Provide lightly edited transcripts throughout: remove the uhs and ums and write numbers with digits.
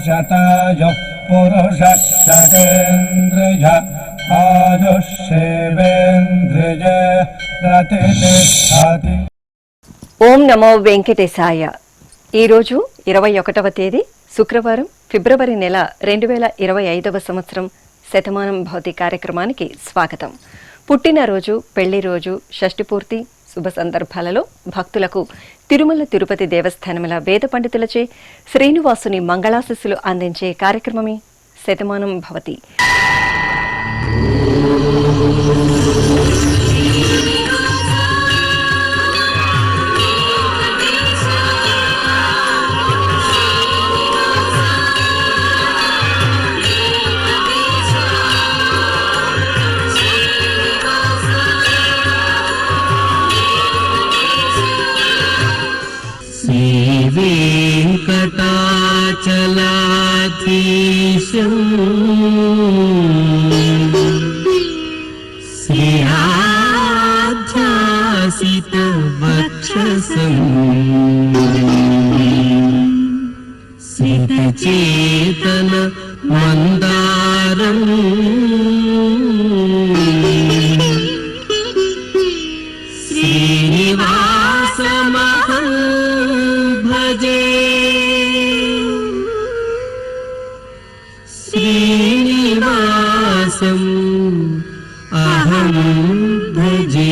शतायुः पुरुषः शतेन्द्रिय आयुष्येवेन्द्रिय प्रतिष्ठति। ఓం నమో వెంకటేశాయ. ఈరోజు 21వ తేదీ శుక్రవారం, ఫిబ్రవరి నెల 2025వ సంవత్సరం. శతమానం భౌతి కార్యక్రమానికి స్వాగతం. పుట్టినరోజు, పెళ్లి రోజు, షష్ఠి పూర్తి శుభ సందర్భాలలో భక్తులకు తిరుమల తిరుపతి దేవస్థానముల వేద పండితులచే శ్రీనివాసుని మంగళాశిస్సులు అందించే కార్యక్రమమే శతమానం భవతి. వెంకటాచలాధీశం శ్రీయాధ్యాసిత వక్షసం సితచేతన మందారం శ్రీనివాసమహం భజే. శ్రీనివాసం అహం భజే.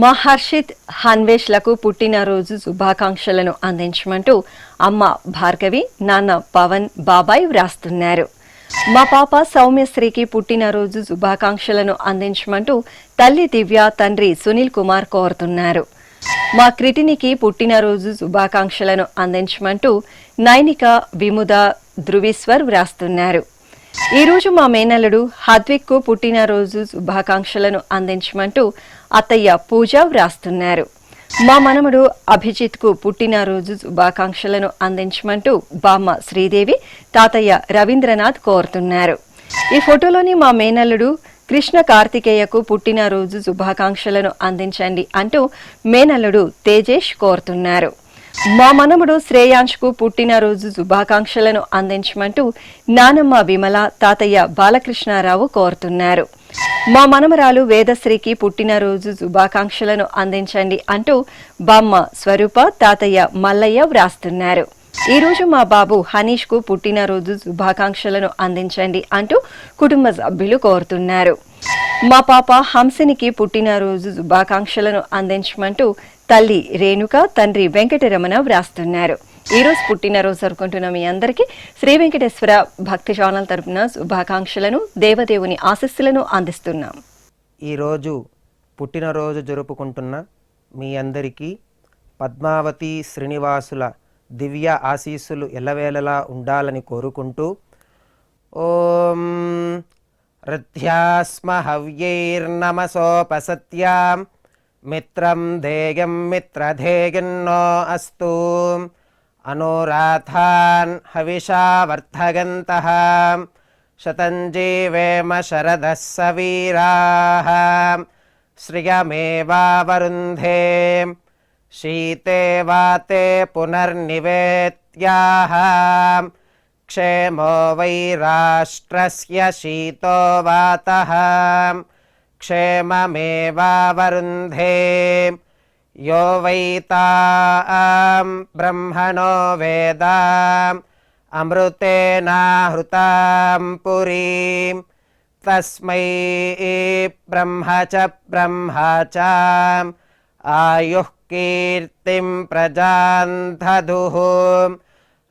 మహర్షిత్ హన్వేష్లకు పుట్టినరోజు శుభాకాంక్షలను అందించమంటూ అమ్మ భార్గవి, నాన్న పవన్, బాబాయ్ వ్రాస్తున్నారు. మా పాప సౌమ్యశ్రీకి పుట్టినరోజు శుభాకాంక్షలను అందించమంటూ తల్లి దివ్య, తండ్రి సునీల్ కుమార్ కోరుతున్నారు. మా క్రిటినికి పుట్టినరోజు శుభాకాంక్షలను అందించమంటూ నైనిక, విముద, ధృవీశ్వర్ వ్రాస్తున్నారు. ఈరోజు మా మేనల్లుడు హద్విక్కు పుట్టినరోజు శుభాకాంక్షలను అందించమంటూ అత్తయ్య పూజ వ్రాస్తున్నారు. మా మనమడు అభిజిత్కు పుట్టినరోజు శుభాకాంక్షలను అందించమంటూ బామ్మ శ్రీదేవి, తాతయ్య రవీంద్రనాథ్ కోరుతున్నారు. ఈ ఫోటోలోని మా మేనల్లుడు కృష్ణ కార్తికేయకు పుట్టినరోజు శుభాకాంక్షలను అందించండి అంటూ మేనల్లుడు తేజేష్ కోరుతున్నారు. మా మనముడు శ్రేయాంష్కు పుట్టినరోజు శుభాకాంక్షలను అందించమంటూ నానమ్మ విమల, తాతయ్య బాలకృష్ణారావు కోరుతున్నారు. మా మనమరాలు వేదశ్రీకి పుట్టినరోజు శుభాకాంక్షలను అందించండి అంటూ బామ్మ స్వరూప, తాతయ్య మల్లయ్య వ్రాస్తున్నారు. ఈరోజు మా బాబు హనీష్ కు పుట్టినరోజు శుభాకాంక్షలను అందించండి అంటూ కుటుంబ సభ్యులు కోరుతున్నారు. మా పాప హంసినికి పుట్టినరోజు శుభాకాంక్షలను అందించమంటూ తల్లి రేణుక, తండ్రి వెంకటరమణ వ్రాస్తున్నారు. ఈరోజు పుట్టినరోజు జరుపుకుంటున్న మీ అందరికీ శ్రీ వెంకటేశ్వర భక్తి ఛానల్ తరపున శుభాకాంక్షలను, దేవదేవుని ఆశీస్సులను అందిస్తున్నాం. ఈరోజు పుట్టినరోజు జరుపుకుంటున్న మీ అందరికీ పద్మావతి శ్రీనివాసుల దివ్య ఆశీస్సులు ఎల్లవేళలా ఉండాలని కోరుకుంటూ ఓం రథ్యాస్మ హవ్యైర్నమసోపసత్యాం మిత్రం ధేయం మిత్రధేయన్నో అస్తు అనురాధాన్ హవిషా వర్ధగంతః శతం జీవేమ శరదః సవీరాః శ్రియమేవావరుంధే శీతే వాతే పునర్నివేత్యాః క్షేమో వై రాష్ట్రస్య శీతో వాతః క్షేమమేవావరుంధే యో వై తాం బ్రహ్మణో వేద అమృతేనాహృతాం పురీం తస్మై బ్రహ్మ చ ఆయుః కీర్తిం ప్రజాం దదుః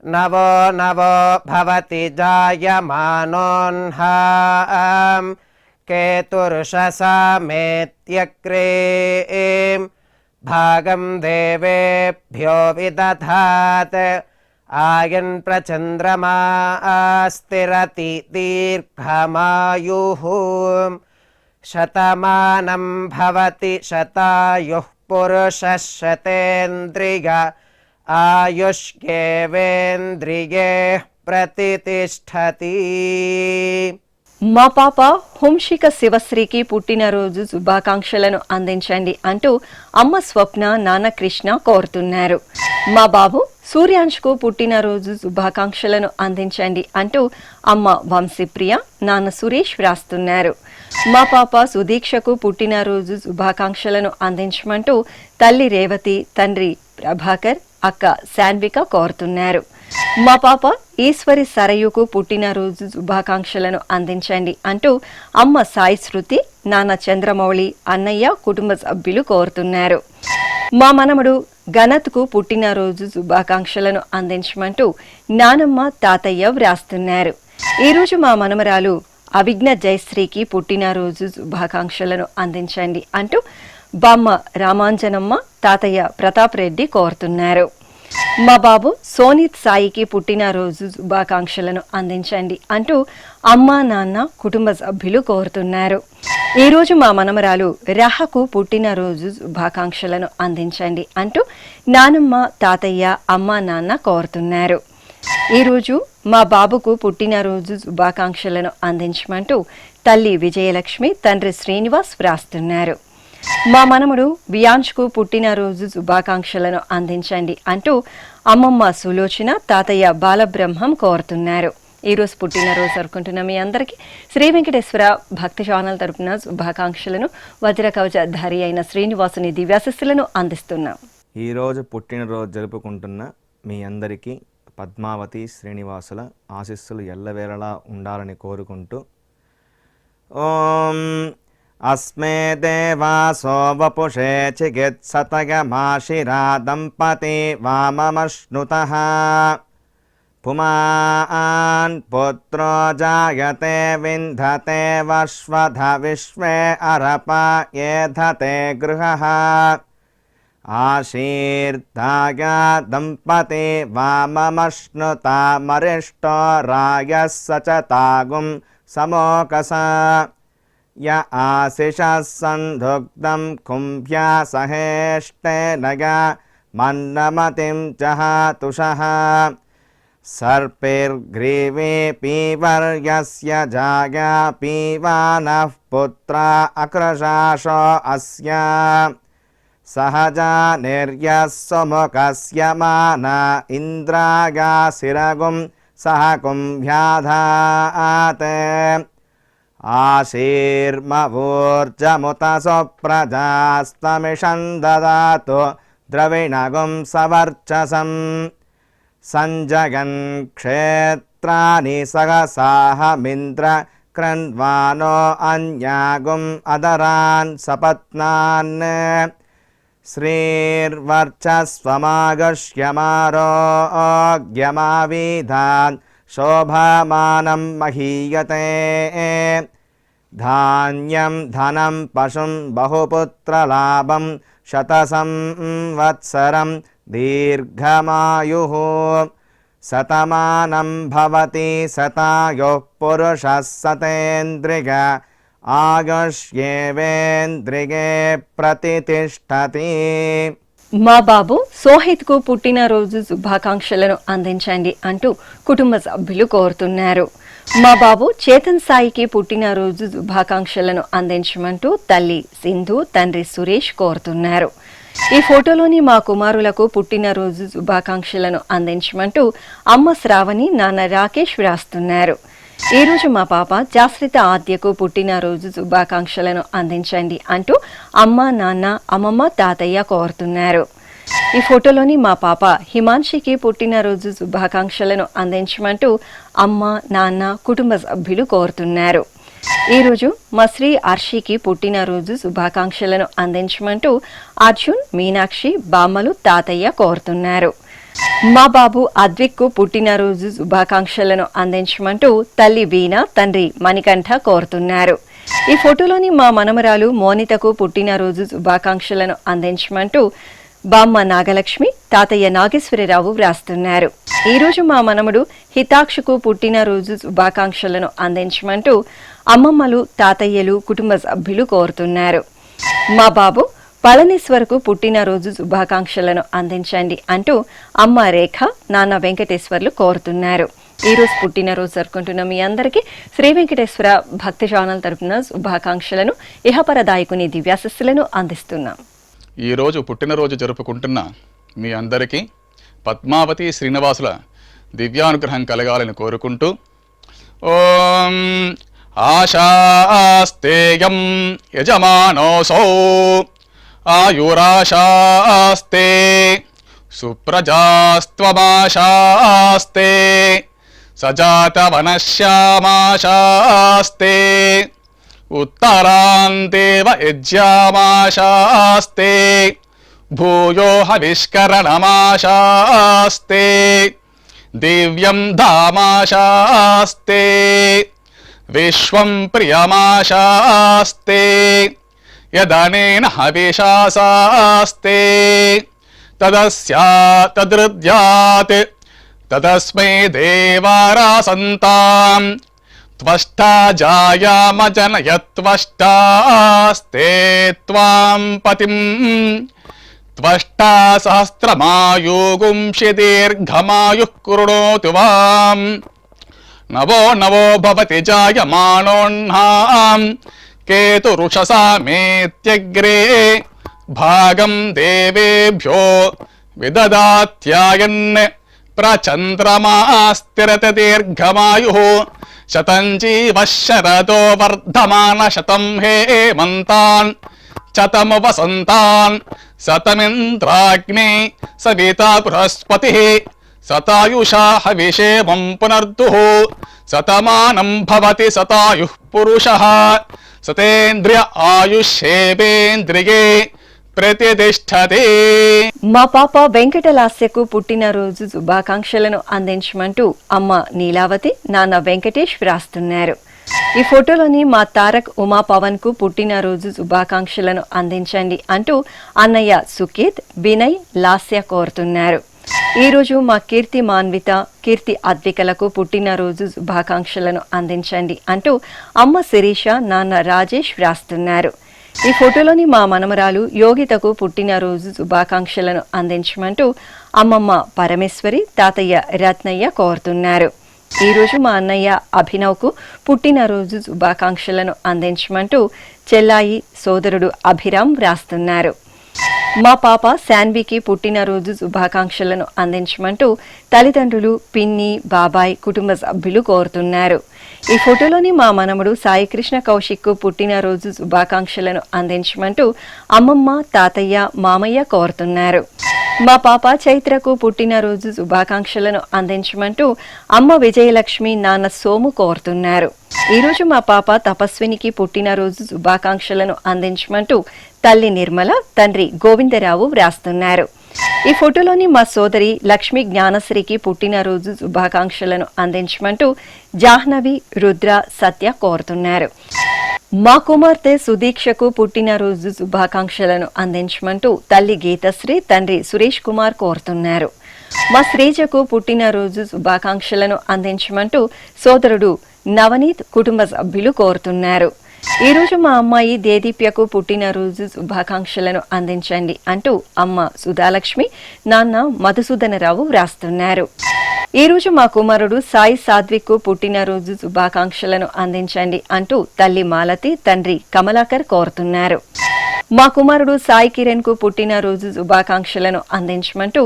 నవో నవో భవతి జాయమానోన్హాం కేతుర్షసామేత్యగ్రే భాగం దేవేభ్యో విదధాత్ ఆయన్ ప్రచంద్రమా స్థిరతి దీర్ఘమాయుః శతమానం భవతి శతాయుః పురుషः శతేంద్రియ ఆయుష్యేవేంద్రియే ప్రతితిష్ఠతి. మా పాప హుంషిక శివశ్రీకి పుట్టినరోజు శుభాకాంక్షలను అందించండి అంటూ అమ్మ స్వప్న, నాన్న కృష్ణ కోరుతున్నారు. మా బాబు సూర్యాంష్కు పుట్టినరోజు శుభాకాంక్షలను అందించండి అంటూ అమ్మ వంశీప్రియ, నాన్న సురేష్ వ్రాస్తున్నారు. మా పాప సుదీక్షకు పుట్టినరోజు శుభాకాంక్షలను అందించమంటూ తల్లి రేవతి, తండ్రి ప్రభాకర్, అక్క శాన్విక కోరుతున్నారు. మా పాప ఈశ్వరి సరయుకు పుట్టినరోజు శుభాకాంక్షలను అందించండి అంటూ అమ్మ సాయి శృతి, నాన్న చంద్రమౌళి, అన్నయ్య, కుటుంబ సభ్యులు కోరుతున్నారు. మా మనమడు గణత్కు పుట్టినరోజు శుభాకాంక్షలను అందించమంటూ నానమ్మ, తాతయ్య వ్రాస్తున్నారు. ఈరోజు మా మనమరాలు అవిఘ్న జయశ్రీకి పుట్టినరోజు శుభాకాంక్షలను అందించండి అంటూ బామ్మ రామాంజనమ్మ, తాతయ్య ప్రతాప్ రెడ్డి కోరుతున్నారు. మా బాబు సోనిత్ సాయికి పుట్టినరోజు శుభాకాంక్షలను అందించండి అంటూ అమ్మ, నాన్న, కుటుంబ సభ్యులు కోరుతున్నారు. ఈరోజు మా మనమరాలు రహకు పుట్టినరోజు శుభాకాంక్షలను అందించండి అంటూ నానమ్మ, తాతయ్య, అమ్మ, నాన్న కోరుతున్నారు. ఈరోజు మా బాబుకు పుట్టినరోజు శుభాకాంక్షలను అందించమంటూ తల్లి విజయలక్ష్మి, తండ్రి శ్రీనివాస్ వ్రాస్తున్నారు. మా మనముడు వియాంష్కు పుట్టినరోజు శుభాకాంక్షలను అందించండి అంటూ అమ్మమ్మ సులోచన, తాతయ్య బాలబ్రహ్మం కోరుతున్నారు. ఈరోజు పుట్టినరోజు జరుపుకుంటున్న మీ అందరికీ శ్రీ వెంకటేశ్వర భక్తి ఛానల్ తరపున శుభాకాంక్షలను వజ్రకవచధారి అయిన శ్రీనివాసుని దివ్యాశిస్సులను అందిస్తున్నాం. ఈరోజు పుట్టినరోజు జరుపుకుంటున్న మీ అందరికీ పద్మావతి శ్రీనివాసుల ఆశీస్సులు ఎల్లవేళలా ఉండాలని కోరుకుంటూ ఓం అస్మే దేవాసో వపుషే చికిత్సతగమాశిరా దంపతి వామమశ్నుతః పుమాన్ పుత్రో జాయతే వింధతే వశ్వధ విశ్వే అరప ఏధతే గృహః ఆశీర్దాయ దంపతి వామమశ్నుతామరిష్టో రాయः సచతాగుం సమోకస య ఆశిషः సంధుగ్ధం కుంభ్యా సహేష్టేనయ మన్నమతిం జహాతుషః సర్పిర్గ్రీవే పీవర్యస్య జాయా పీవానః పుత్రా అక్రశాశో అస్య సహజా నిర్యస్సుముఖస్య మాన ఇంద్రాగాశిరగుం సహ కుంభ్యాధాతే ఆశీర్మవూర్జముత సుప్రజాస్తమిషం దదాతు ద్రవిణగుం సవర్చసం సంజగన్ క్షేత్రాని సహసాహమింద్ర క్రన్వానో అన్యాగుం అదరాన్ సపత్నాన్ శ్రీర్వర్చస్వమాగశ్యమారోగ్యమావిధాన్ శోభమానం మహీయతే ధాన్యం ధనం పశుం బహుపుత్రలాభం శతసంవత్సరం దీర్ఘమాయుః శతమానం భవతి శతాయుః పురుషः శతేంద్రియ ఆయుష్యేవేంద్రియే ప్రతితిష్ఠతి. మా బాబు సోహిత్కు పుట్టినరోజు శుభాకాంక్షలను అందించండి అంటూ కుటుంబ సభ్యులు కోరుతున్నారు. మా బాబు చేతన్ సాయికి పుట్టినరోజు శుభాకాంక్షలను అందించమంటూ తల్లి సింధు, తండ్రి సురేష్ కోరుతున్నారు. ఈ ఫోటోలోని మా కుమారులకు పుట్టినరోజు శుభాకాంక్షలను అందించమంటూ అమ్మ శ్రావణి, నాన్న రాకేష్ వ్రాస్తున్నారు. ఈరోజు మా పాప జాశ్రిత ఆద్యకు పుట్టినరోజు శుభాకాంక్షలను అందించండి అంటూ అమ్మ, నాన్న, అమ్మమ్మ, తాతయ్య కోరుతున్నారు. ఈ ఫోటోలోని మా పాప హిమాన్షికి పుట్టినరోజు శుభాకాంక్షలను అందించమంటూ అమ్మ, నాన్న, కుటుంబ సభ్యులు కోరుతున్నారు. ఈరోజు మా శ్రీ అర్షికి పుట్టినరోజు శుభాకాంక్షలను అందించమంటూ అర్జున్, మీనాక్షి, బామ్మలు, తాతయ్య కోరుతున్నారు. మా బాబు అద్విక్కు పుట్టినరోజు శుభాకాంక్షలను అందించమంటూ తల్లి వీణ, తండ్రి మణికంఠ కోరుతున్నారు. ఈ ఫోటోలోని మా మనమరాలు మోనితకు పుట్టినరోజు శుభాకాంక్షలను అందించమంటూ బామ్మ నాగలక్ష్మి, తాతయ్య నాగేశ్వరరావు వ్రాస్తున్నారు. ఈరోజు మా మనముడు హితాక్షుకు పుట్టినరోజు శుభాకాంక్షలను అందించమంటూ అమ్మమ్మలు, తాతయ్యలు, కుటుంబ సభ్యులు కోరుతున్నారు. మా బాబు పళనీశ్వర్కు పుట్టినరోజు శుభాకాంక్షలను అందించండి అంటూ అమ్మ రేఖ, నాన్న వెంకటేశ్వర్లు కోరుతున్నారు. ఈ రోజు పుట్టినరోజు జరుపుకుంటున్న మీ అందరికీ శ్రీ వెంకటేశ్వర భక్తి ఛానల్ తరపున శుభాకాంక్షలను ఇహపరదాయకుని దివ్యాశస్సులను అందిస్తున్నాం. ఈరోజు పుట్టినరోజు జరుపుకుంటున్న మీ అందరికీ పద్మావతి శ్రీనివాసుల దివ్యానుగ్రహం కలగాలని కోరుకుంటూ ఓం ఆశాస్తేయం యజమానోసౌ ఆయురాశాస్తే సుప్రజాస్త్వమాశాస్తే సజాతవనశ్యామాశాస్తే ఉత్తరాంతేవ యజ్యామాశాస్తే భూయో హవిష్కరణమాశాస్తే దివ్యం ధామాశాస్తే విశ్వం ప్రియమాశాస్తే యదనేన హవిషాశాస్తే తదస్యా తదృద్యాత్ తదస్మై దేవారాసంతాం త్వష్టా జాయామజనయత్వష్టాస్తే త్వాం పతిం త్వష్టా సహస్రమాయుగుంషి దీర్ఘమాయుః కృణోతు వాం నవో నవో భవతి జాయమానోన్నాం కేతురుషసామేత్యగ్రే భాగం దేవేభ్యో విదదాత్యాయన్ ప్రచంద్రమా స్థిరత దీర్ఘమాయుః శతం జీవః శరదో వర్ధమాన శతం హేమంతాన్ శతము వసంతాన్ శతమింద్రాగ్ని సవితా బృహస్పతిః శతాయుషా హవిషేమం పునర్దుః శతమానం భవతి శతాయుః పురుషః సతేంద్రియ ఆయుష్యేవేంద్రియే ప్రతిష్టతే. మా పాప వెంకటలాస్యకు పుట్టినరోజు శుభాకాంక్షలను అందించమంటూ అమ్మ నీలావతి, నాన్న వెంకటేష్ వ్రాస్తున్నారు. ఈ ఫోటోలోని మా తారక్ ఉమా పవన్ కు పుట్టినరోజు శుభాకాంక్షలను అందించండి అంటూ అన్నయ్య సుకేత్, వినయ్, లాస్య కోరుతున్నారు. ఈ రోజు మా కీర్తి మాన్విత, కీర్తి అద్వికలకు పుట్టినరోజు శుభాకాంక్షలను అందించండి అంటూ అమ్మ శిరీష, నాన్న రాజేష్ వ్రాస్తున్నారు. ఈ ఫోటోలోని మా మనమరాలు యోగితకు పుట్టినరోజు శుభాకాంక్షలను అందించమంటూ అమ్మమ్మ పరమేశ్వరి, తాతయ్య రత్నయ్య కోరుతున్నారు. ఈ రోజు మా అన్నయ్య అభినవ్కు పుట్టినరోజు శుభాకాంక్షలను అందించమంటూ చెల్లాయి, సోదరుడు అభిరామ్ వ్రాస్తున్నారు. మా పాప శాన్వికి పుట్టినరోజు శుభాకాంక్షలను అందించమంటూ తల్లిదండ్రులు, పిన్ని, బాబాయ్, కుటుంబ సభ్యులు కోరుతున్నారు. ఈ ఫోటోలోని మా మనముడు సాయికృష్ణ కౌశిక్కు పుట్టినరోజు శుభాకాంక్షలను అందించమంటూ అమ్మమ్మ, తాతయ్య, మామయ్య కోరుతున్నారు. మా పాప చైత్రకు పుట్టినరోజు శుభాకాంక్షలను అందించమంటూ అమ్మ విజయలక్ష్మి, నాన్న సోము కోరుతున్నారు. ఈరోజు మా పాప తపస్వినికి పుట్టినరోజు శుభాకాంక్షలను అందించమంటూ తల్లి నిర్మల, తండ్రి గోవిందరావు వ్రాస్తున్నారు. ఈ ఫోటోలోని మా సోదరి లక్ష్మి జ్ఞానశ్రీకి పుట్టినరోజు శుభాకాంక్షలను అందించమంటూ జాహ్నవి, రుద్ర, సత్య కోరుతున్నారు. మా కుమార్తె సుదీక్షకు పుట్టినరోజు శుభాకాంక్షలను అందించమంటూ తల్లి గీతశ్రీ, తండ్రి సురేష్ కుమార్ కోరుతున్నారు. మా శ్రీజకు పుట్టినరోజు శుభాకాంక్షలను అందించమంటూ సోదరుడు నవనీత్, కుటుంబ సభ్యులు కోరుతున్నారు. ఈ రోజు మా అమ్మాయి దేదీప్యకు పుట్టినరోజు శుభాకాంక్షలను అందించండి అంటూ అమ్మ సుధాలక్ష్మి, నాన్న మధుసూదనరావు వ్రాస్తున్నారు. ఈ రోజు మా కుమారుడు సాయి సాత్విక్ పుట్టినరోజు శుభాకాంక్షలను అందించండి అంటూ తల్లి మాలతి, తండ్రి కమలాకర్ కోరుతున్నారు. మా కుమారుడు సాయి కిరణ్ కు పుట్టినరోజు శుభాకాంక్షలను అందించమంటూ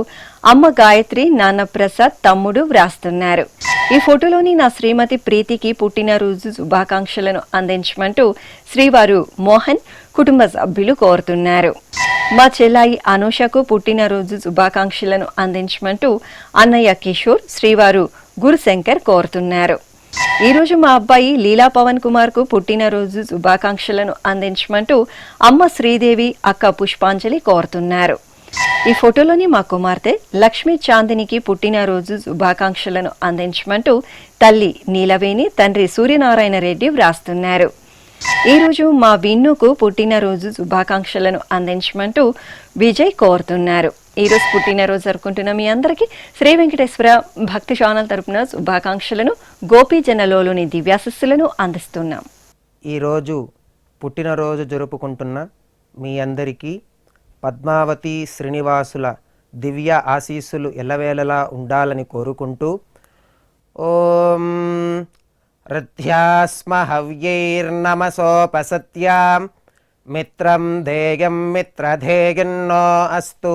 అమ్మ గాయత్రి, నాన్న ప్రసాద్, తమ్ముడు వ్రాస్తున్నారు. ఈ ఫోటోలోని నా శ్రీమతి ప్రీతికి పుట్టినరోజు శుభాకాంక్షలను అందించమంటూ శ్రీవారు మోహన్, కుటుంబ సభ్యులు కోరుతున్నారు. మా చెల్లాయి అనూషకు పుట్టినరోజు శుభాకాంక్షలను అందించమంటూ అన్నయ్య కిషోర్, శ్రీవారు గురుశంకర్ కోరుతున్నారు. ఈ రోజు మా అబ్బాయి లీలా పవన్ కుమార్ కు పుట్టినరోజు శుభాకాంక్షలను అందించమంటూ అమ్మ శ్రీదేవి, అక్క పుష్పాంజలి కోరుతున్నారు. ఈ ఫోటోలోని మా కుమార్తె లక్ష్మీ చాందినికి పుట్టినరోజు శుభాకాంక్షలను అందించమంటూ తల్లి నీలవేణి, తండ్రి సూర్యనారాయణ రెడ్డి వ్రాస్తున్నారు. ఈ రోజు మా విన్నుకు పుట్టినరోజు శుభాకాంక్షలను అందించమంటూ విజయ్ కోరుతున్నారు. ఈ రోజు పుట్టినరోజు జరుపుకుంటున్న మీ అందరికీ శ్రీ వెంకటేశ్వర భక్తి ఛానల్ తరపున శుభాకాంక్షలను, గోపీజనలోని దివ్యాశస్సులను అందిస్తున్నాం. ఈరోజు పుట్టినరోజు జరుపుకుంటున్న మీ అందరికీ పద్మావతి శ్రీనివాసుల దివ్య ఆశీస్సులు ఎల్లవేళలా ఉండాలని కోరుకుంటూ ఓం రుధ్యాస్మ హవ్యైర్నమసోపసత్యాం మిత్రం దేయం మిత్రధేయన్నో అస్తు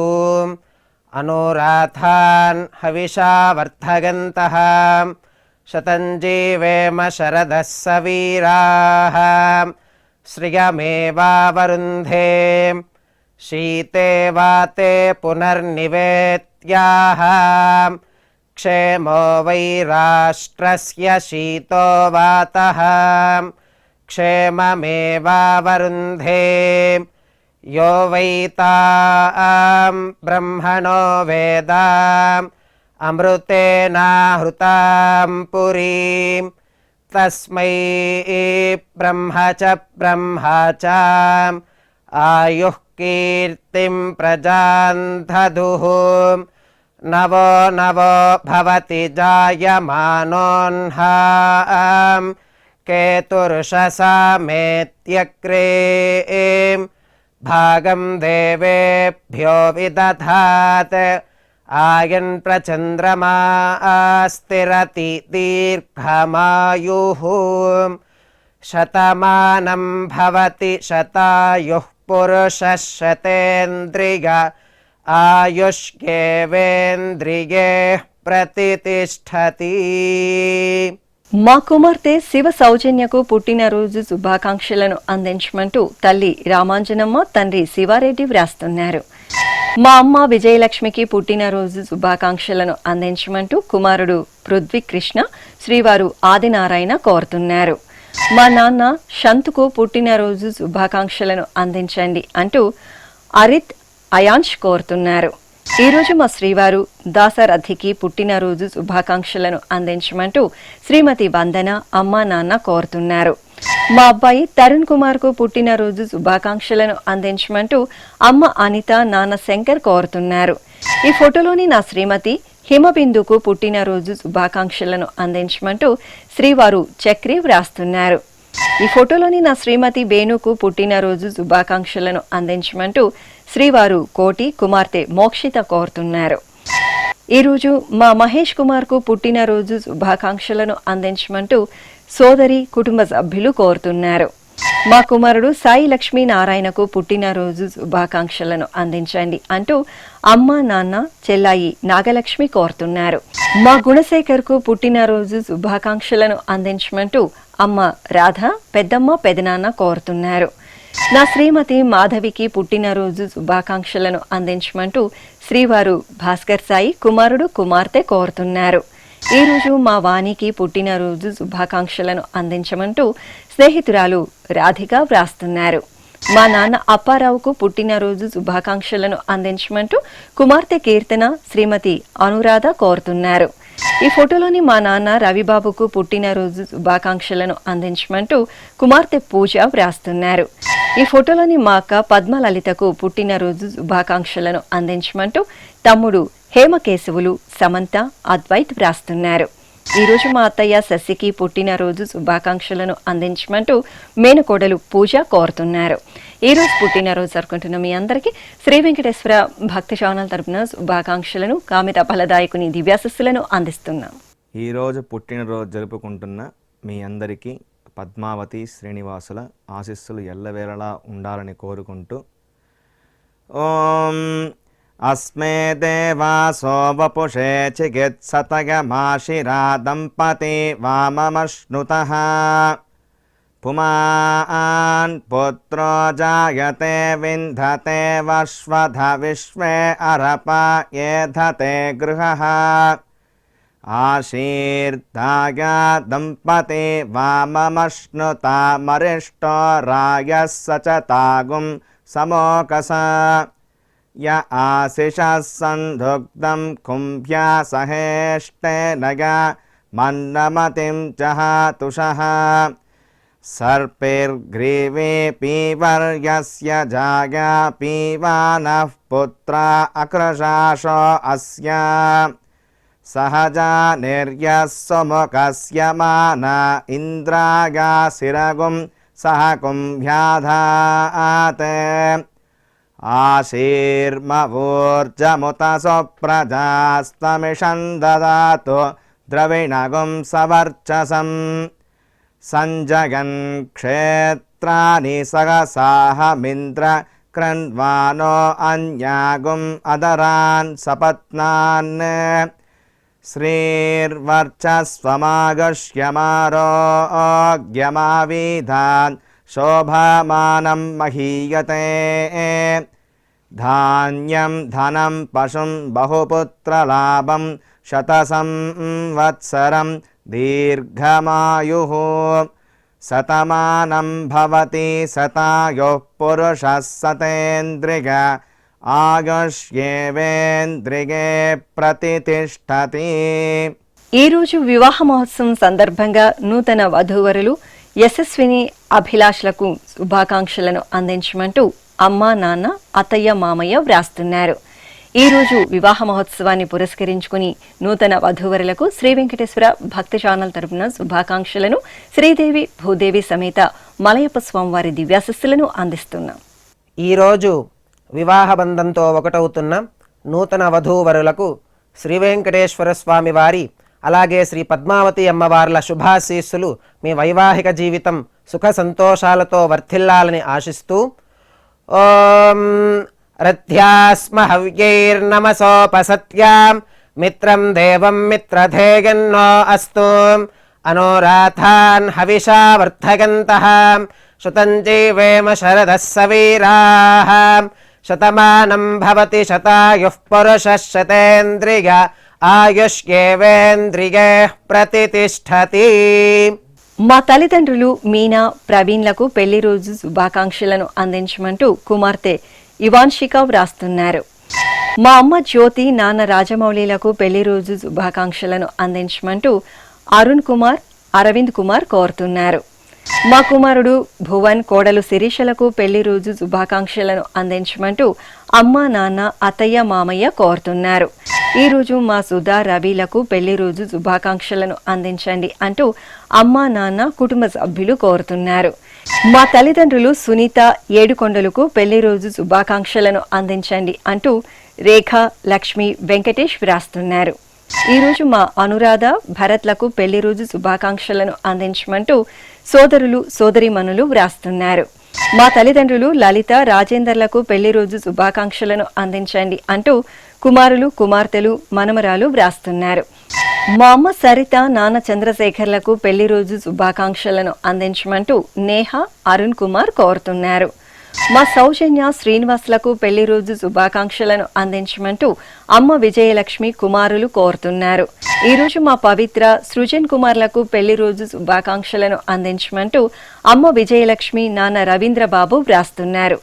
అనురాధాన్ హవిషా వర్ధగంతః శతం జీవేమ శరదः సవీరాः శ్రియమేవావరుంధే శీతే వాతే పునర్నివేత్యాః క్షేమో వై రాష్ట్రస్య శీతో వాతః క్షేమమేవావరుంధే యో వై తాం బ్రహ్మణో వేద అమృతేనాహృతాం పురీం తస్మై బ్రహ్మ చ ఆయుః కీర్తిం ప్రజాం దదుః నవో నవో భవతి జాయమానోన్హాం కేతుర్షసామేత్యగ్రే భాగం దేవేభ్యో విదధాత్ ఆయన్ ప్రచంద్రమా స్థిరతి దీర్ఘమాయుః శతమానం భవతి శతాయుః పురుషः శతేంద్రియ ఆయుష్యేవేంద్రియే ప్రతితిష్ఠతి. మా కుమార్తె శివ సౌజన్యకు పుట్టినరోజు శుభాకాంక్షలను అందించమంటూ తల్లి రామాంజనమ్మ, తండ్రి శివారెడ్డి వ్రాస్తున్నారు. మా అమ్మ విజయలక్ష్మికి పుట్టినరోజు శుభాకాంక్షలను అందించమంటూ కుమారుడు పృథ్వీ కృష్ణ, శ్రీవారు ఆదినారాయణ కోరుతున్నారు. మా నాన్న శంతుకు పుట్టినరోజు శుభాకాంక్షలను అందించండి అంటూ అరిత్ అయాంష్ కోరుతున్నారు. ఈరోజు మా శ్రీవారు దాసరథికి పుట్టినరోజు శుభాకాంక్షలను అందించమంటూ శ్రీమతి వందన, అమ్మ నాన్న కోరుతున్నారు. మా అబ్బాయి తరుణ్ కుమార్ కు పుట్టినరోజు శుభాకాంక్షలను అందించమంటూ అమ్మ అనిత, నాన్న శంకర్ కోరుతున్నారు. ఈ ఫోటోలోని నా శ్రీమతి హిమబిందుకు పుట్టినరోజు శుభాకాంక్షలను అందించమంటూ శ్రీవారు చక్రి వ్రాస్తున్నారు. ఈ ఫోటోలోని నా శ్రీమతి వేణుకు పుట్టినరోజు శుభాకాంక్షలను అందించమంటూ శ్రీవారు కోటి, కుమార్తె మోక్షిత కోరుతున్నారు. ఈరోజు మా మహేష్ కుమార్ కు పుట్టినరోజు శుభాకాంక్షలను అందించమంటూ సోదరి, కుటుంబ సభ్యులు కోరుతున్నారు. మా కుమారుడు సాయి లక్ష్మీ నారాయణకు పుట్టినరోజు శుభాకాంక్షలను అందించండి అంటూ అమ్మ, నాన్న, చెల్లాయి నాగలక్ష్మి కోరుతున్నారు. మా గుణశేఖర్ కు పుట్టినరోజు శుభాకాంక్షలను అందించమంటూ అమ్మ రాధ, పెద్దమ్మ, పెదనాన్న కోరుతున్నారు. నా శ్రీమతి మాధవికి పుట్టినరోజు శుభాకాంక్షలను అందించమంటూ శ్రీవారు భాస్కర్ సాయి, కుమారుడు, కుమార్తె కోరుతున్నారు. ఈరోజు మా వాణికి పుట్టినరోజు శుభాకాంక్షలను అందించమంటూ స్నేహితురాలు రాధిక వ్రాస్తున్నారు. మా నాన్న అప్పారావుకు పుట్టినరోజు శుభాకాంక్షలను అందించమంటూ కుమార్తె కీర్తన, శ్రీమతి అనురాధ కోరుతున్నారు. ఈ ఫోటోలోని మా నాన్న రవిబాబుకు పుట్టినరోజు శుభాకాంక్షలను అందించమంటూ కుమార్తె పూజ వ్రాస్తున్నారు. ఈ ఫోటోలోని మా అక్క పద్మలలితకు పుట్టినరోజు శుభాకాంక్షలను అందించమంటూ తమ్ముడు హేమకేశవులు, సమంత, అద్వైత్ వ్రాస్తున్నారు. ఈరోజు మా అత్తయ్య శశికి పుట్టినరోజు శుభాకాంక్షలను అందించమంటూ మేనకోడలు పూజ కోరుతున్నారు. ఈరోజు పుట్టినరోజు జరుపుకుంటున్న మీ అందరికీ శ్రీ వెంకటేశ్వర భక్తి ఛానల్ తరపున శుభాకాంక్షలను, కామిత ఫలదాయకుని దివ్యాశస్సులను అందిస్తున్నాం. ఈరోజు పుట్టినరోజు జరుపుకుంటున్న మీ అందరికీ పద్మావతి శ్రీనివాసుల ఆశీస్సులు ఎల్లవేళలా ఉండాలని కోరుకుంటూ ఓం అస్మే దేవాసో వపుషే చికిత్సతయమాశిరా దంపతి వామమశ్నుతః పుమాన్ పుత్రో జాయతే వింధతే వశ్వధ విశ్వే అరప ఏధతే గృహః ఆశీర్దాయ దంపతి వామమశ్నుతామరిష్టో రాయः సచతాగుం సమోకస య ఆశిషः సంధుగ్ధం కుంభ్యా సహేష్టేనయ మన్నమతిం జహాతుషః సర్పైర్గ్రీవే పీవర్యస్య జాయా పీవానః పుత్రా అక్రశాశో అస్య సహజా నిర్యస్సుముఖస్య మానా ఇంద్రాగా శిరగుం సహ కుంభ్యాధాతే ఆశీర్మవోర్జముత సుప్రజాస్తమిషం దదాతు ద్రవిణగుం సవర్చసం సంజగన్ క్షేత్రాని సహసాహమింద్ర క్రన్వానో అన్యాగుం అదరాన్ సపత్నాన్ శ్రీర్వర్చస్వమాగశ్యమారోగ్యమావిధాన్ శోభమానం మహీయతే ధాన్యం ధనం పశుం బహుపుత్రలాభం శతసంవత్సరం దీర్ఘమాయుః శతమానం భవతి శతాయుః పురుషः శతేంద్రియ ఆయుష్యేవేంద్రియే ప్రతితిష్ఠతి. ఈరోజు వివాహ మహోత్సవం సందర్భంగా నూతన వధూవరులు యశస్విని అభిలాష్లకు శుభాకాంక్షలను అందించమంటూ అమ్మ నాన్న అత్తయ్య మామయ్య వ్రాస్తున్నారు. ఈరోజు వివాహ మహోత్సవాన్ని పురస్కరించుకుని నూతన వధూవరులకు శ్రీ వెంకటేశ్వర భక్తి ఛానల్ తరపున శుభాకాంక్షలను శ్రీదేవి భూదేవి సమేత మలయప్ప స్వామివారి దివ్యాశస్సులను అందిస్తున్నాం. ఈరోజు వివాహ బంధంతో ఒకటవుతున్న నూతన వధూవరులకు శ్రీ వెంకటేశ్వర స్వామి వారి అలాగే శ్రీ పద్మావతి అమ్మవార్ల శుభాశీస్సులు మీ వైవాహిక జీవితం సుఖ సంతోషాలతో వర్ధిల్లాలని ఆశిస్తూ ఓం రథ్యాస్మ హవ్యైర్నమసోపసత్యాం మిత్రం దేవం మిత్రధేయన్నో అస్తు అనోరాథాన్ హవిషా వర్ధయంతః శతం జీవేమ శరదః సవీరాః శతమానం భవతి శతాయుః పురుషः శతేంద్రియ ఆయుష్యేవేంద్రియే ప్రతితిష్ఠతి. మా తల్లిదండ్రులు మీనా ప్రవీణ్లకు పెళ్లి రోజు శుభాకాంక్షలను అందించమంటూ కుమార్తె ఇవాన్షిక వ్రాస్తున్నారు. మా అమ్మ జ్యోతి నాన్న రాజమౌళిలకు పెళ్లి రోజు శుభాకాంక్షలను అందించమంటూ అరుణ్ కుమార్ అరవింద్ కుమార్ కోరుతున్నారు. మా కుమారుడు భువన్ కోడలు శిరీషలకు పెళ్లి రోజు శుభాకాంక్షలను అందించమంటూ అమ్మ నాన్న అత్తయ్య మామయ్య కోరుతున్నారు. ఈరోజు మా సుధా రవిలకు పెళ్లి రోజు శుభాకాంక్షలను అందించండి అంటూ అమ్మ నాన్న కుటుంబ సభ్యులు కోరుతున్నారు. మా తల్లిదండ్రులు సునీత ఏడుకొండలకు పెళ్లి రోజు శుభాకాంక్షలను అందించండి అంటూ రేఖ లక్ష్మి వెంకటేష్ వ్రాస్తున్నారు. ఈరోజు మా అనురాధ భరత్లకు పెళ్లి రోజు శుభాకాంక్షలను అందించమంటూ సోదరులు సోదరీమణులు వ్రాస్తున్నారు. మా తల్లిదండ్రులు లలిత రాజేందర్లకు పెళ్లి రోజు శుభాకాంక్షలను అందించండి అంటూ కుమారులు కుమార్తెలు మనమరాలు వ్రాస్తున్నారు. మా అమ్మ సరిత నాన్న చంద్రశేఖర్లకు పెళ్లి రోజు శుభాకాంక్షలను అందించమంటూ నేహ అరుణ్ కుమార్ కోరుతున్నారు. మా సౌజన్య శ్రీనివాసులకు పెళ్లి రోజు శుభాకాంక్షలను అందించమంటూ అమ్మ విజయలక్ష్మి కుమారులు కోరుతున్నారు. ఈరోజు మా పవిత్ర సృజన్ కుమార్లకు పెళ్లి రోజు శుభాకాంక్షలను అందించమంటూ అమ్మ విజయలక్ష్మి నాన్న రవీంద్రబాబు వ్రాస్తున్నారు.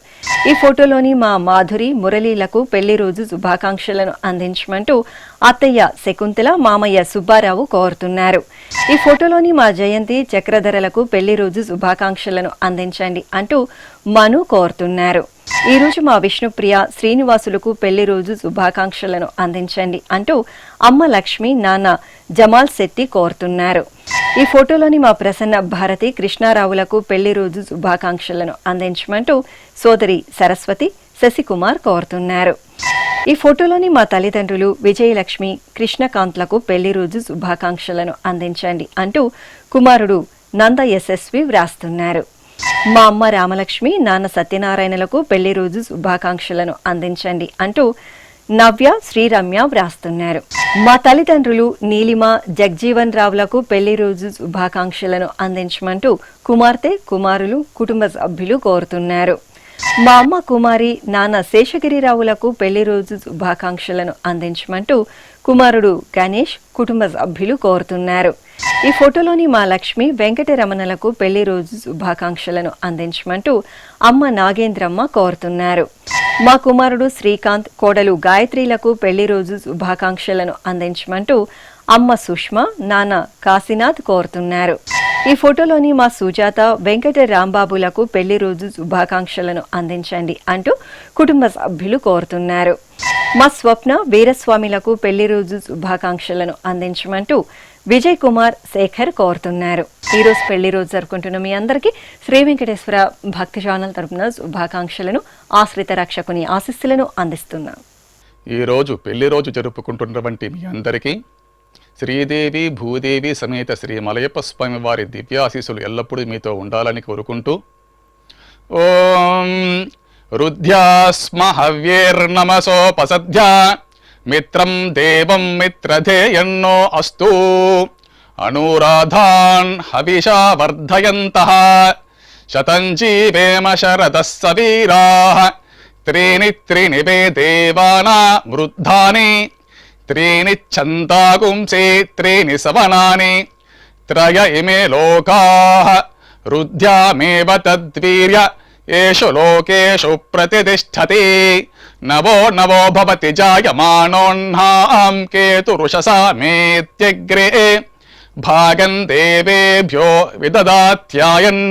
ఈ ఫోటోలోని మా మాధురి మురళీలకు పెళ్లి రోజు శుభాకాంక్షలను అందించమంటూ అత్తయ్య శకుంతల మామయ్య సుబ్బారావు కోరుతున్నారు. ఈ ఫోటోలోని మా జయంతి చక్రధరలకు పెళ్లి రోజు శుభాకాంక్షలను అందించండి అంటూ మను కోరుతున్నారు. ఈరోజు మా విష్ణుప్రియ శ్రీనివాసులకు పెళ్లి రోజు శుభాకాంక్షలను అందించండి అంటూ అమ్మ లక్ష్మి నాన్న జమాల్ శెట్టి కోరుతున్నారు. ఈ ఫోటోలోని మా ప్రసన్న భారతి కృష్ణారావులకు పెళ్లి రోజు శుభాకాంక్షలను అందించమంటూ సోదరి సరస్వతి శశికుమార్ కోరుతున్నారు. ఈ ఫోటోలోని మా తల్లిదండ్రులు విజయలక్ష్మి కృష్ణకాంత్లకు పెళ్లి రోజు శుభాకాంక్షలను అందించండి అంటూ కుమారుడు నంద యశస్వి వ్రాస్తున్నారు. మా అమ్మ రామలక్ష్మి నాన్న సత్యనారాయణలకు పెళ్లి రోజు శుభాకాంక్షలను అందించండి అంటూ నవ్య శ్రీరమ్య వ్రాస్తున్నారు. మా తల్లిదండ్రులు నీలిమ జగ్జీవన్ రావులకు పెళ్లి రోజు శుభాకాంక్షలను అందించమంటూ కుమార్తె కుమారులు కుటుంబ సభ్యులు కోరుతున్నారు. మా అమ్మ కుమారి నాన్న శేషగిరిరావులకు పెళ్లి రోజు శుభాకాంక్షలను అందించమంటూ కుమారుడు గణేష్ కుటుంబ సభ్యులు కోరుతున్నారు. ఈ ఫోటోలోని మా లక్ష్మి వెంకటరమణలకు పెళ్లి రోజు శుభాకాంక్షలను అందించమంటూ అమ్మ నాగేంద్రమ్మ కోరుతున్నారు. మా కుమారుడు శ్రీకాంత్ కోడలు గాయత్రిలకు పెళ్లి రోజు శుభాకాంక్షలను అందించమంటూ అమ్మ సుష్మ నాన్న కాశీనాథ్ కోరుతున్నారు. ఈ ఫోటోలోని మా సుజాత వెంకట రాంబాబులకు పెళ్లి రోజు శుభాకాంక్షలను అందించండి అంటూ కుటుంబ సభ్యులు కోరుతున్నారు. మా స్వప్న వీరస్వామిలకు పెళ్లి రోజు శుభాకాంక్షలను అందించమంటూ విజయ్ కుమార్ శేఖర్ కోరుతున్నారు. ఈరోజు పెళ్లి రోజు జరుపుకుంటున్న మీ అందరికీ శ్రీ వెంకటేశ్వర భక్తి ఛానల్ తరపున శుభాకాంక్షలను ఆశ్రిత రక్షకుని ఆశీస్సులను అందిస్తున్నాం. ఈరోజు పెళ్లి రోజు జరుపుకుంటున్నటువంటి మీ అందరికీ శ్రీదేవి భూదేవి సమేత శ్రీ మలయప్ప స్వామి వారి దివ్యాశీస్సులు ఎల్లప్పుడూ మీతో ఉండాలని కోరుకుంటూ ఓం రుద్ధ్యాస్మ హవ్యేర్నమసోపసద్ధ్యా మిత్రం దేవం మిత్రధేయన్నో అస్తు అనురాధాన్ హవిషా వర్ధయంతః శతం జీవేమ శరదః సవీరాః త్రీణి త్రీణి వే దేవానా వృద్ధాని త్రీణి ఛందాగుంసే త్రీణి సవనాని త్రయ ఇమే లోకాః రుద్ధ్యామేవ తద్వీర్య ఏషు లోకేషు ప్రతిష్టతి నవో నవో భవతి జాయమానోన్హాం కేతురుషసా మేత్యగ్రే భాగం దేవేభ్యో విదదాత్యాయన్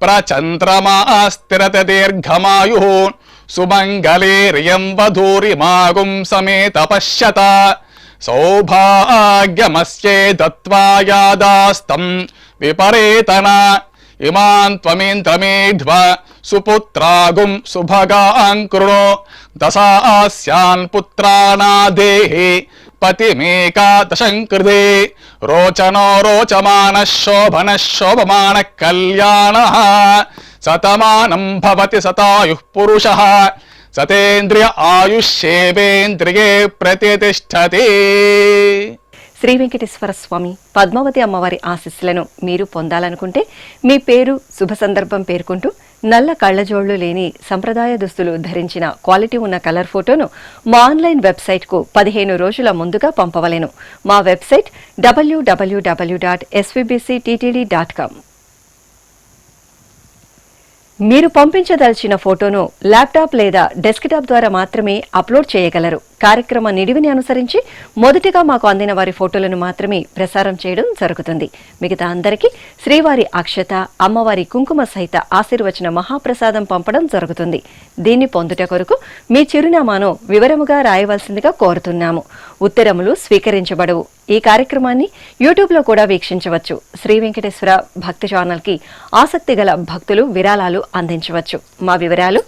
ప్రచంద్రమాస్తిరత దీర్ఘమాయు సుమంగళేరియం వధూరిమాగుం సమేత పశ్యత సౌభాగ్యమస్యే దత్వాయాదాస్తం విపరేతన ఇమాన్ త్వమేంద్రమేధ్వ సుపుత్రాగుం సుభగాం కృణో దశాస్యాన్ పుత్రానాదేహి పతిమేకాదశం కృతే రోచనో రోచమాన శోభన శోభమాన కళ్యాణ శతమానం భవతి శతాయుః పురుషః సతేంద్రియ ఆయుష్యేవేంద్రియే ప్రతిష్టతి. శ్రీ వెంకటేశ్వర స్వామి పద్మావతి అమ్మవారి ఆశీస్సులను మీరు పొందాలనుకుంటే మీ పేరు శుభ సందర్భం పేర్కొంటూ నల్ల కళ్ళజోళ్లు లేని సంప్రదాయ దుస్తులు ధరించిన క్వాలిటీ ఉన్న కలర్ ఫోటోను మా ఆన్లైన్ వెబ్సైట్కు 15 రోజుల ముందుగా పంపవలెను. మా వెబ్సైట్ www.svbcttd.com. మీరు పంపించదలిచిన ఫోటోను ల్యాప్టాప్ లేదా డెస్క్టాప్ ద్వారా మాత్రమే అప్లోడ్ చేయగలరు. కార్యక్రమ నిడివిని అనుసరించి మొదటిగా మాకు అందిన వారి ఫోటోలను మాత్రమే ప్రసారం చేయడం జరుగుతుంది. మిగతా అందరికీ శ్రీవారి అక్షత, అమ్మవారి కుంకుమ సహిత ఆశీర్వచన మహాప్రసాదం పంపడం జరుగుతుంది. దీన్ని పొందుట కొరకు మీ చిరునామాను వివరముగా రాయవలసిందిగా కోరుతున్నాము. ఉత్తరములు స్వీకరించబడవు. ఈ కార్యక్రమాన్ని యూట్యూబ్లో కూడా వీక్షించవచ్చు. శ్రీ వెంకటేశ్వర భక్తి ఛానల్కి ఆసక్తి గల భక్తులు విరాళాలు అందించవచ్చు. మా వివరాలు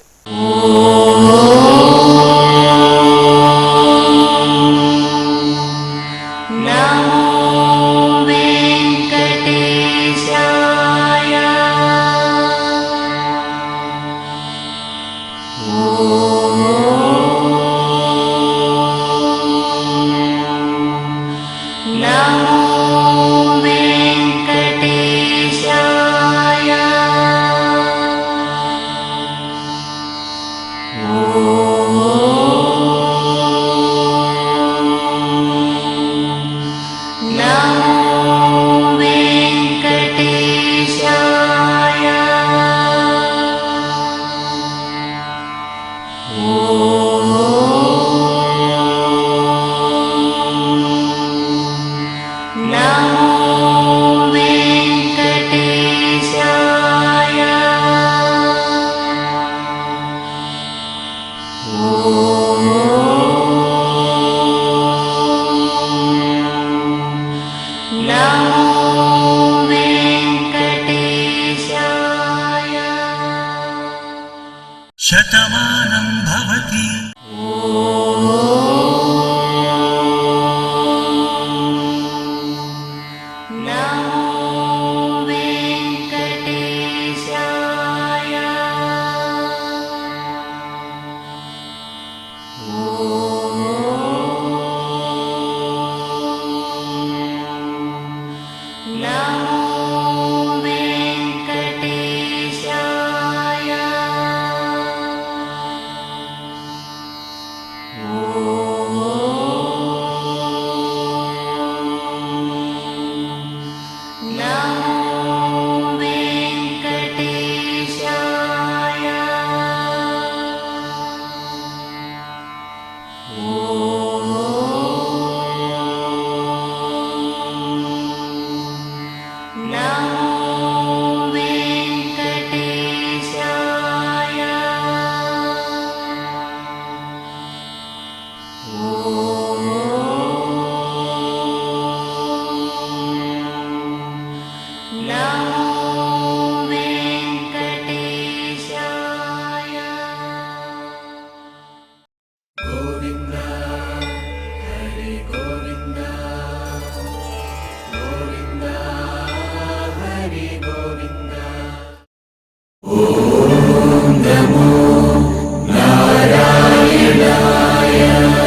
जय